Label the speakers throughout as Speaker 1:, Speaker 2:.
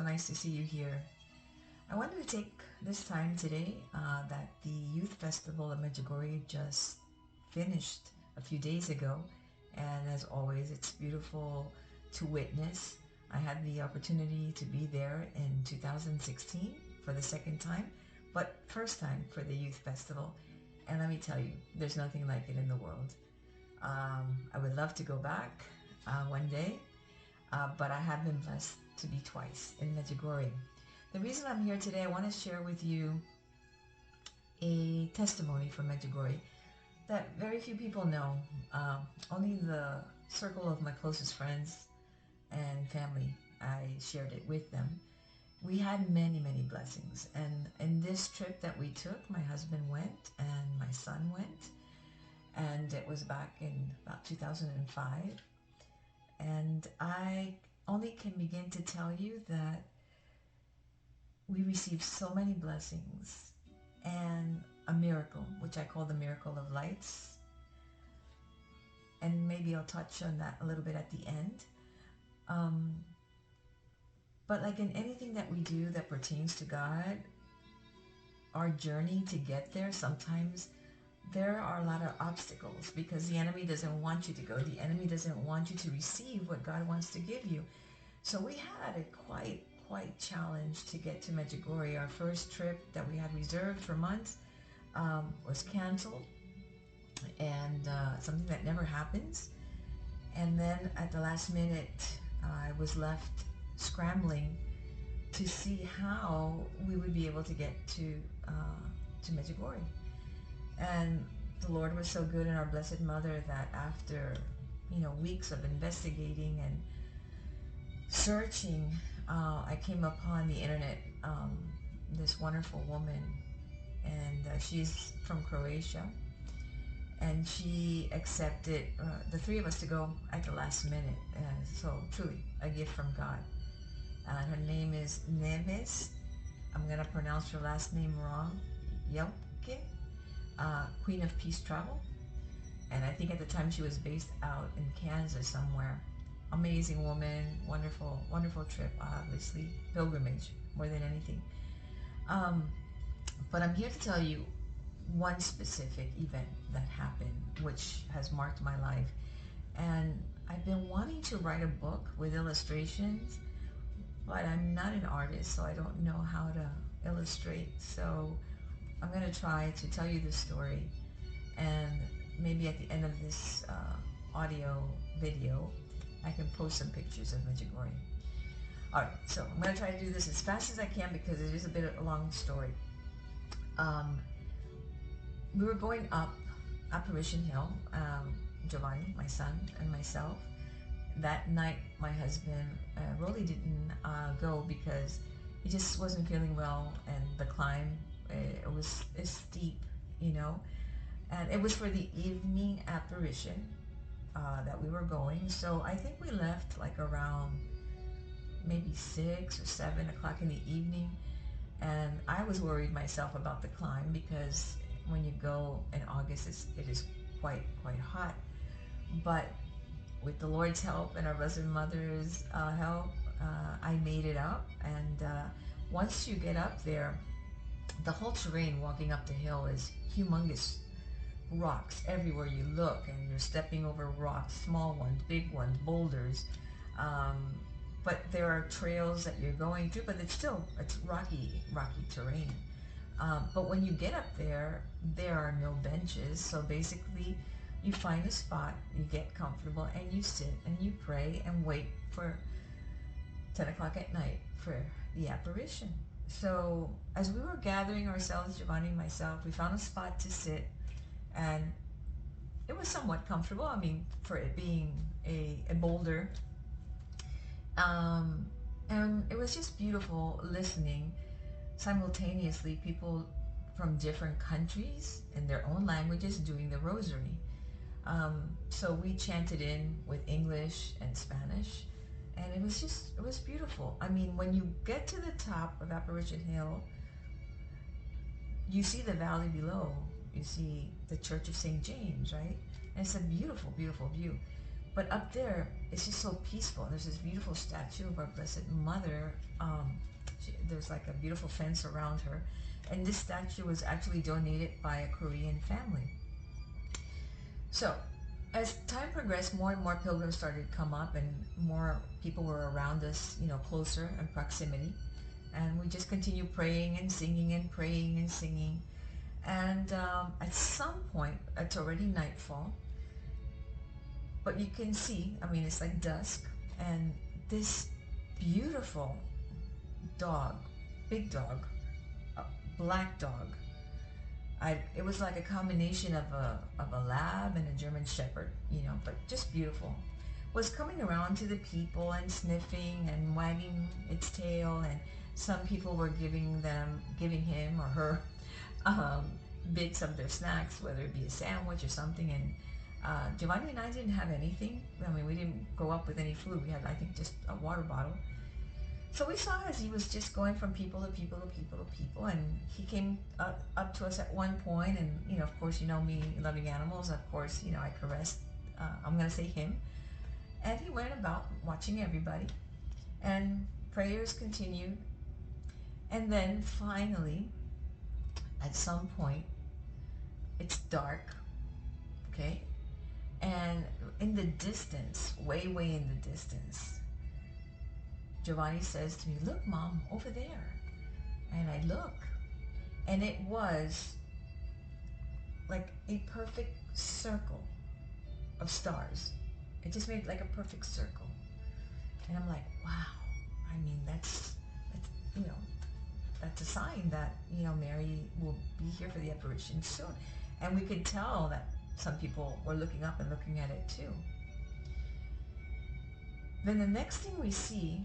Speaker 1: nice to see you here. I wanted to take this time today that the Youth Festival of Medjugorje just finished a few days ago, and as always, it's beautiful to witness. I had the opportunity to be there in 2016 for the second time, but first time for the Youth Festival, and let me tell you, there's nothing like it in the world. I would love to go back one day, but I have been blessed to be twice in Medjugorje. The reason I'm here today, I want to share with you a testimony from Medjugorje that very few people know. Only the circle of my closest friends and family, I shared it with them. We had many, many blessings. And in this trip that we took, my husband went and my son went. And it was back in about 2005. And I only can begin to tell you that we received so many blessings and a miracle, which I call the miracle of lights. And maybe I'll touch on that a little bit at the end. But like in anything that we do that pertains to God, our journey to get there, sometimes there are a lot of obstacles because the enemy doesn't want you to go. The enemy doesn't want you to receive what God wants to give you. So we had a quite challenge to get to Medjugorje. Our first trip that we had reserved for months was canceled, and something that never happens. And then at the last minute, I was left scrambling to see how we would be able to get to Medjugorje. And the Lord was so good, and our Blessed Mother, that after weeks of investigating and searching, I came upon the internet this wonderful woman, and she's from Croatia, and she accepted the three of us to go at the last minute. So truly a gift from God. Her name is Neves. I'm going to pronounce her last name wrong. Jelke, Queen of Peace Travel. And I think at the time she was based out in Kansas somewhere. Amazing woman, wonderful, wonderful trip, obviously. Pilgrimage, more than anything. But I'm here to tell you one specific event that happened, which has marked my life. And I've been wanting to write a book with illustrations, but I'm not an artist, so I don't know how to illustrate. So I'm going to try to tell you this story, and maybe at the end of this audio video, I can post some pictures of Medjugorje. Alright, so I'm going to try to do this as fast as I can because it is a bit of a long story. We were going up Apparition Hill, Giovanni, my son, and myself. That night, my husband really didn't go because he just wasn't feeling well, and the climb, it's steep, and it was for the evening apparition that we were going. So I think we left like around maybe 6 or 7 o'clock in the evening, and I was worried myself about the climb because when you go in August, it is quite hot. But with the Lord's help and our Blessed Mother's help, I made it up. And once you get up there, the whole terrain walking up the hill is humongous. Rocks everywhere you look, and you're stepping over rocks, small ones, big ones, boulders. But there are trails that you're going through, but it's rocky terrain. But when you get up there, there are no benches. So basically, you find a spot, you get comfortable, and you sit and you pray and wait for 10 o'clock at night for the apparition. So as we were gathering ourselves, Giovanni and myself, we found a spot to sit, and it was somewhat comfortable. I mean, for it being a boulder. And it was just beautiful listening simultaneously people from different countries in their own languages doing the rosary. So we chanted in with English and Spanish, and it was beautiful. I mean, when you get to the top of Apparition Hill, you see the valley below. You see the Church of St. James, right? And it's a beautiful, beautiful view. But up there, it's just so peaceful. There's this beautiful statue of our Blessed Mother. There's like a beautiful fence around her. And this statue was actually donated by a Korean family. So, as time progressed, more and more pilgrims started to come up, and more people were around us, closer in proximity. And we just continued praying and singing and praying and singing. And at some point, it's already nightfall, but you can see, it's like dusk, and this beautiful dog, big dog, a black dog, it was like a combination of a lab and a German Shepherd, but just beautiful, was coming around to the people and sniffing and wagging its tail, and some people were giving him or her bits of their snacks, whether it be a sandwich or something. And Giovanni and I didn't have anything. We didn't go up with any food. We had, I think, just a water bottle. So we saw as he was just going from people to people to people to people, and he came up to us at one point, and of course, me loving animals, of course, I caressed, I'm going to say him, and he went about watching everybody, and prayers continued, and then finally, at some point, it's dark, okay, and in the distance, way in the distance, Giovanni says to me, "Look, Mom, over there." And I look, and it was like a perfect circle of stars. It just made like a perfect circle. And I'm like, wow. That's that's a sign that, Mary will be here for the apparition soon. And we could tell that some people were looking up and looking at it too. Then the next thing we see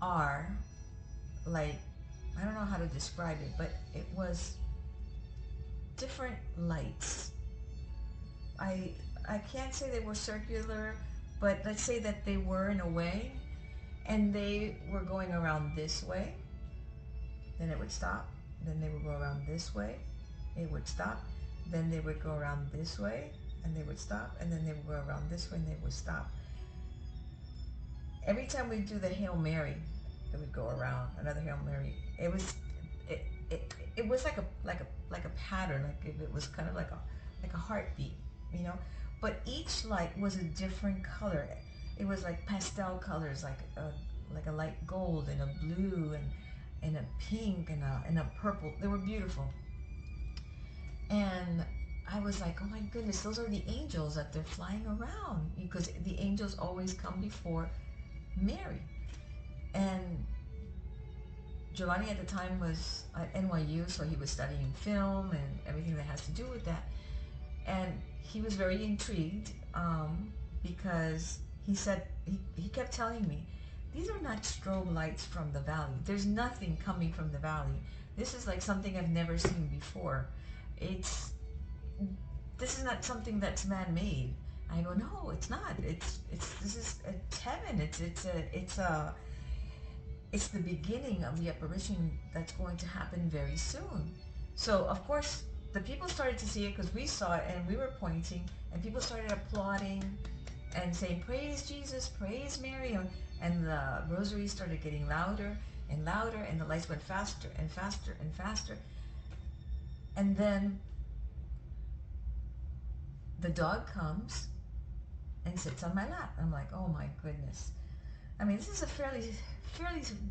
Speaker 1: are, like, I don't know how to describe it, but it was different lights. I can't say they were circular, but let's say that they were in a way, and they were going around this way, then it would stop, then they would go around this way, it would stop, then they would go around this way, and they would stop, and then they would go around this way, and they would stop. Every time we do the Hail Mary, it would go around another Hail Mary. It was like a pattern, like it was kind of like a heartbeat, But each light was a different color. It was like pastel colors, like a light gold and a blue and a pink and a purple. They were beautiful. And I was like, oh my goodness, those are the angels that they're flying around, because the angels always come before Mary. And Giovanni at the time was at NYU, so he was studying film and everything that has to do with that. And he was very intrigued because he said, he kept telling me, these are not strobe lights from the valley. There's nothing coming from the valley. This is like something I've never seen before. This is not something that's man-made. I go, no, it's not. It's heaven. It's the beginning of the apparition that's going to happen very soon. So of course the people started to see it because we saw it and we were pointing, and people started applauding and saying, "Praise Jesus, praise Mary," and the rosary started getting louder and louder, and the lights went faster and faster and faster. And then the dog comes and sits on my lap. I'm like, oh my goodness. This is a fairly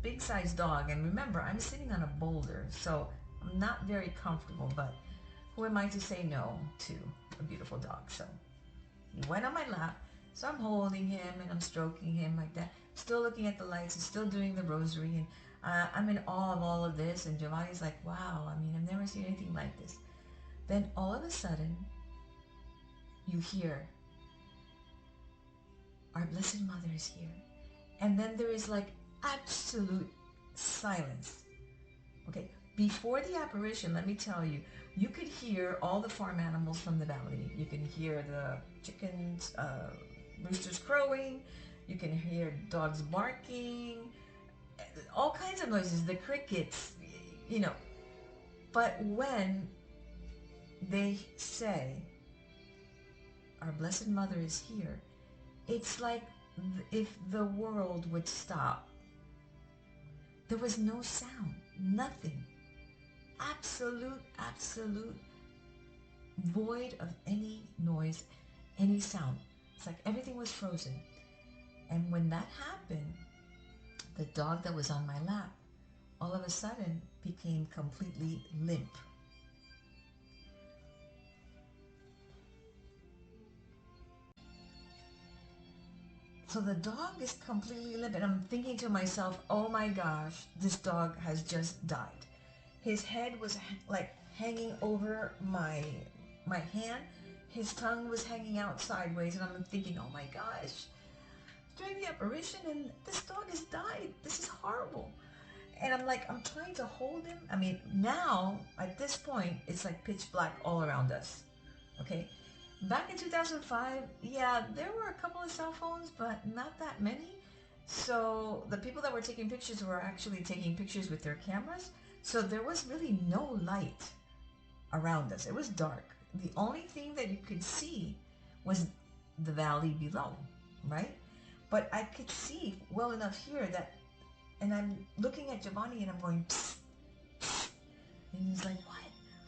Speaker 1: big sized dog, and remember, I'm sitting on a boulder, so I'm not very comfortable, but who am I to say no to a beautiful dog? So he went on my lap, so I'm holding him and I'm stroking him like that, still looking at the lights and still doing the rosary, and I'm in awe of all of this. And Giovanni's like, wow, I've never seen anything like this. Then all of a sudden, you hear, our Blessed Mother is here. And then there is like absolute silence. Okay, before the apparition, let me tell you, you could hear all the farm animals from the valley. You can hear the chickens, roosters crowing. You can hear dogs barking, all kinds of noises, the crickets, But when they say, our Blessed Mother is here, It's like if the world would stop. There was no sound, nothing. Absolute void of any noise, any sound. It's like everything was frozen. And when that happened, the dog that was on my lap all of a sudden became completely limp. So the dog is completely limp, and I'm thinking to myself, oh my gosh, this dog has just died. His head was like hanging over my hand. His tongue was hanging out sideways, and I'm thinking, oh my gosh, during the apparition, and this dog has died. This is horrible. And I'm trying to hold him. I mean, now, at this point, it's like pitch black all around us, okay? Back in 2005, yeah, there were a couple of cell phones, but not that many. So the people that were taking pictures were actually taking pictures with their cameras. So there was really no light around us. It was dark. The only thing that you could see was the valley below, right? But I could see well enough here that, and I'm looking at Giovanni and I'm going, psst, psst. And he's like, what?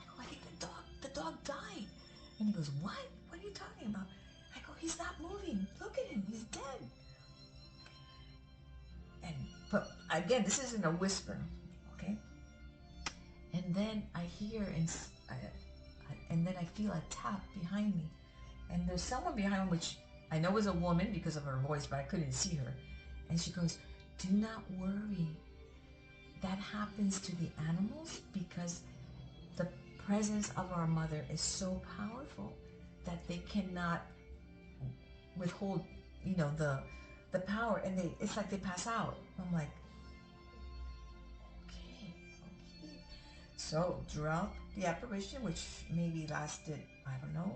Speaker 1: I go, I think the dog died. And he goes, what? What are you talking about? I go, he's not moving. Look at him. He's dead. But again, this isn't a whisper, okay? And then I hear and then I feel a tap behind me. And there's someone behind me, which I know was a woman because of her voice, but I couldn't see her. And she goes, do not worry. That happens to the animals because the presence of our mother is so powerful that they cannot withhold, the power, and it's like they pass out. I'm like, okay. So throughout the apparition, which maybe lasted, I don't know,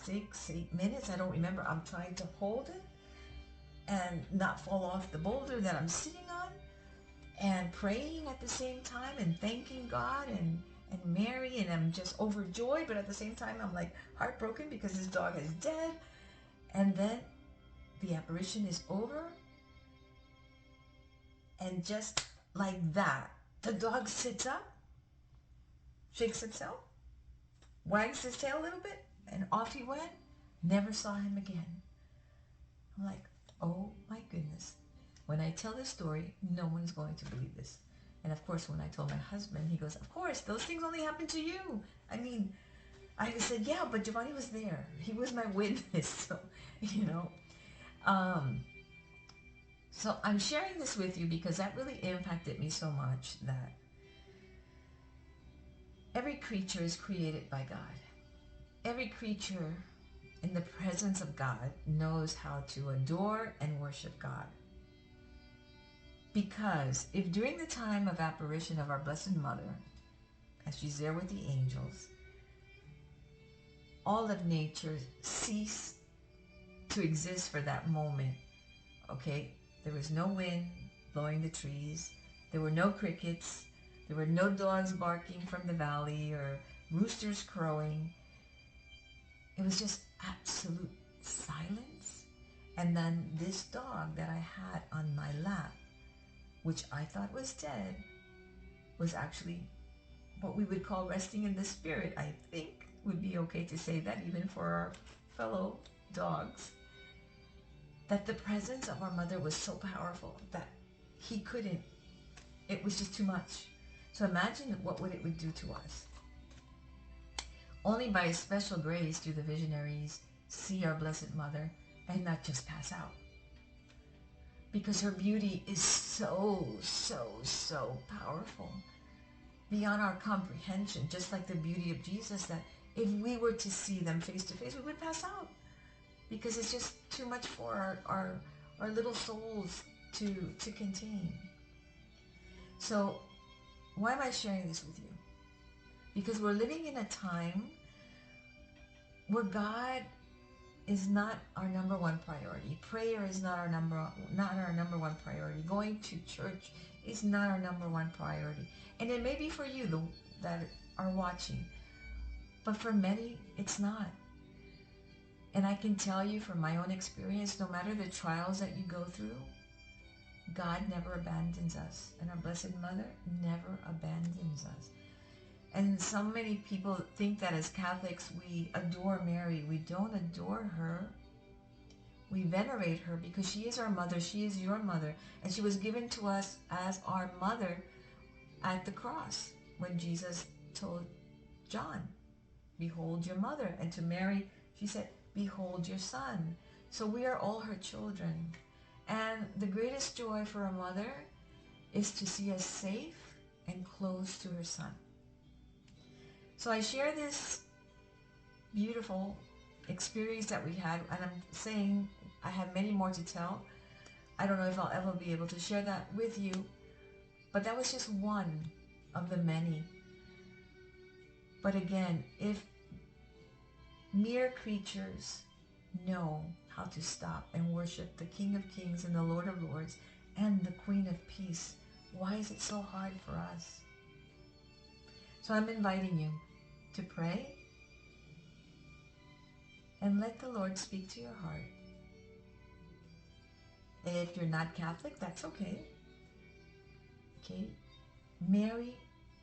Speaker 1: 6-8 minutes, I don't remember, I'm trying to hold it and not fall off the boulder that I'm sitting on, and praying at the same time and thanking God and Mary, and I'm just overjoyed, but at the same time I'm like heartbroken because this dog is dead. And then the apparition is over, and just like that, the dog sits up, shakes himself, wags his tail a little bit, and off he went. Never saw him again. I'm like, oh my goodness. When I tell this story, no one's going to believe this. And of course, when I told my husband, he goes, of course, those things only happen to you. I mean, I said, yeah, but Giovanni was there. He was my witness. So, So I'm sharing this with you because that really impacted me so much, that every creature is created by God. Every creature in the presence of God knows how to adore and worship God. Because if during the time of apparition of our Blessed Mother, as she's there with the angels, all of nature ceased to exist for that moment, okay? There was no wind blowing the trees. There were no crickets. There were no dogs barking from the valley or roosters crowing. It was just absolute silence. And then this dog that I had on my lap, which I thought was dead, was actually what we would call resting in the spirit. I think would be okay to say that even for our fellow dogs. That the presence of our mother was so powerful that he couldn't, it was just too much. So imagine what it would do to us. Only by a special grace do the visionaries see our Blessed Mother and not just pass out. Because her beauty is so powerful, beyond our comprehension, just like the beauty of Jesus, that if we were to see them face to face, we would pass out. Because it's just too much for our little souls to contain. So why am I sharing this with you? Because we're living in a time where God is not our number one priority. Prayer is not our number one priority. Going to church is not our number one priority. And it may be for you that are watching, but for many, it's not. And I can tell you from my own experience, no matter the trials that you go through, God never abandons us. And our Blessed Mother never abandons us. And so many people think that as Catholics we adore Mary. We don't adore her. We venerate her because she is our mother. She is your mother. And she was given to us as our mother at the cross when Jesus told John, behold your mother. And to Mary, she said, behold your son. So we are all her children. And the greatest joy for a mother is to see us safe and close to her son. So I share this beautiful experience that we had, and I'm saying I have many more to tell. I don't know if I'll ever be able to share that with you, but that was just one of the many. But again, if mere creatures know how to stop and worship the King of Kings and the Lord of Lords and the Queen of Peace, why is it so hard for us? So I'm inviting you to pray and let the Lord speak to your heart. And if you're not Catholic, that's okay. Okay? Mary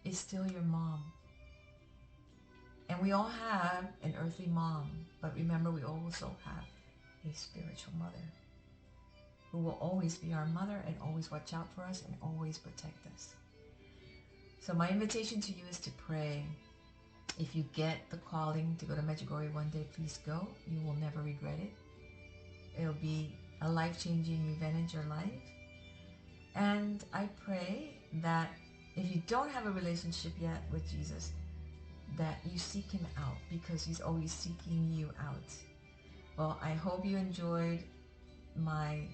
Speaker 1: is still your mom. And we all have an earthly mom, but remember, we also have a spiritual mother who will always be our mother and always watch out for us and always protect us. So my invitation to you is to pray. If you get the calling to go to Medjugorje one day, please go. You will never regret it. It'll be a life-changing event in your life. And I pray that if you don't have a relationship yet with Jesus, that you seek him out, because he's always seeking you out. Well, I hope you enjoyed my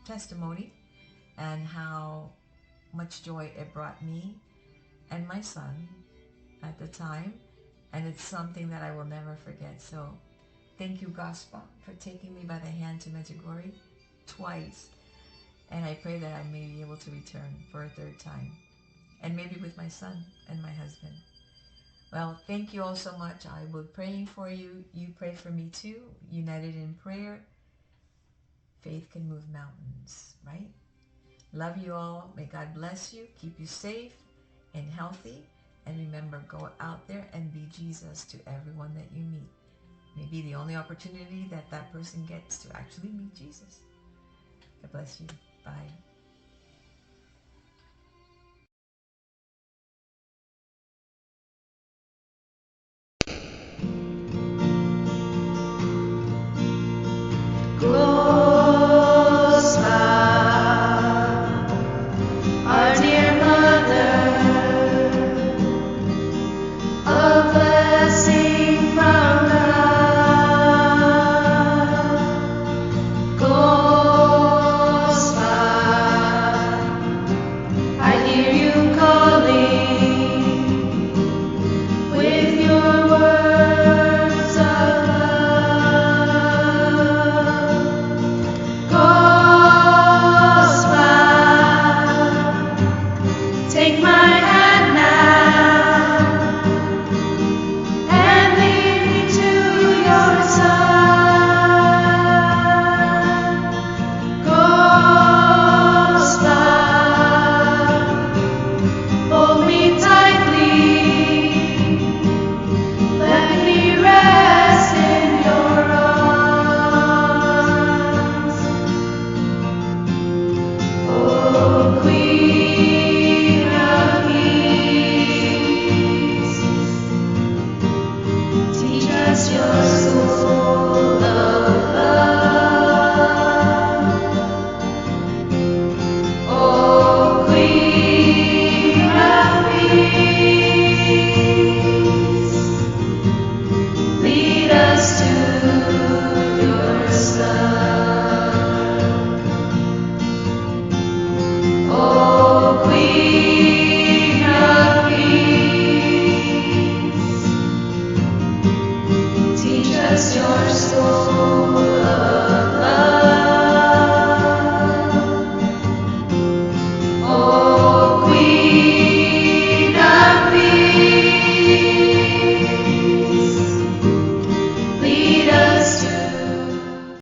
Speaker 1: testimony and how much joy it brought me and my son at the time, and it's something that I will never forget. So thank you, Gospa, for taking me by the hand to Medjugorje twice, and I pray that I may be able to return for a third time, and maybe with my son and my husband. Well, thank you all so much. I will be praying for you. You pray for me too. United in prayer, faith can move mountains, right? Love you all. May God bless you, keep you safe and healthy. And remember, go out there and be Jesus to everyone that you meet. Maybe the only opportunity that that person gets to actually meet Jesus. God bless you. Bye.